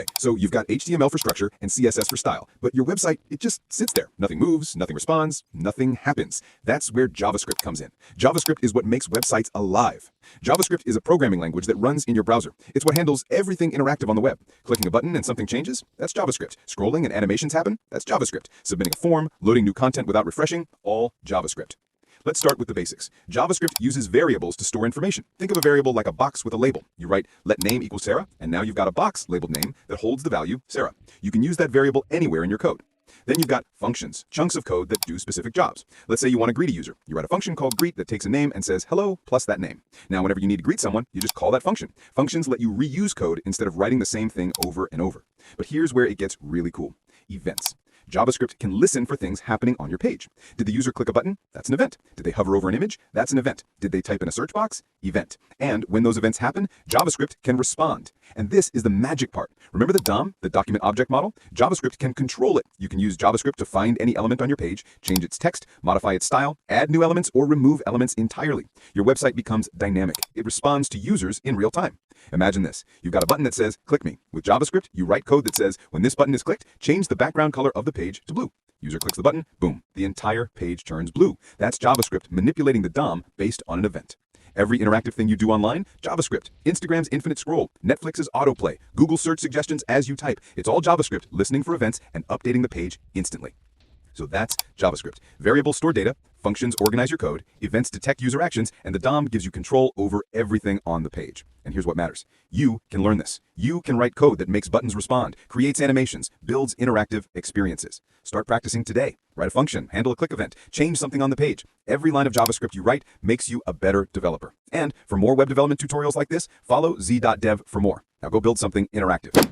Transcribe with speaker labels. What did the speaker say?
Speaker 1: Okay, so you've got HTML for structure and CSS for style, but your website, it just sits there. Nothing moves, nothing responds, nothing happens. That's where JavaScript comes in. JavaScript is what makes websites alive. JavaScript is a programming language that runs in your browser. It's what handles everything interactive on the web. Clicking a button and something changes, that's JavaScript. Scrolling and animations happen, that's JavaScript. Submitting a form, loading new content without refreshing, all JavaScript. Let's start with the basics. JavaScript uses variables to store information. Think of a variable like a box with a label. You write let name equals Sarah, and now you've got a box labeled name that holds the value Sarah. You can use that variable anywhere in your code. Then you've got functions, chunks of code that do specific jobs. Let's say you want to greet a user. You write a function called greet that takes a name and says hello plus that name. Now, whenever you need to greet someone, you just call that function. Functions let you reuse code instead of writing the same thing over and over. But here's where it gets really cool. Events. JavaScript can listen for things happening on your page. Did the user click a button? That's an event. Did they hover over an image? That's an event. Did they type in a search box? Event. And when those events happen, JavaScript can respond. And this is the magic part. Remember the DOM, the document object model? JavaScript can control it. You can use JavaScript to find any element on your page, change its text, modify its style, add new elements, or remove elements entirely. Your website becomes dynamic. It responds to users in real time. Imagine this. You've got a button that says, click me. With JavaScript, you write code that says, when this button is clicked, change the background color of the page to blue. User clicks the button, boom, the entire page turns blue. That's JavaScript manipulating the DOM based on an event. Every interactive thing you do online, JavaScript. Instagram's infinite scroll, Netflix's autoplay, Google search suggestions as you type. It's all JavaScript listening for events and updating the page instantly. So that's JavaScript. Variables store data, functions organize your code, events detect user actions, and the DOM gives you control over everything on the page. And here's what matters. You can learn this. You can write code that makes buttons respond, creates animations, builds interactive experiences. Start practicing today. Write a function, handle a click event, change something on the page. Every line of JavaScript you write makes you a better developer. And for more web development tutorials like this, follow z.dev for more. Now go build something interactive.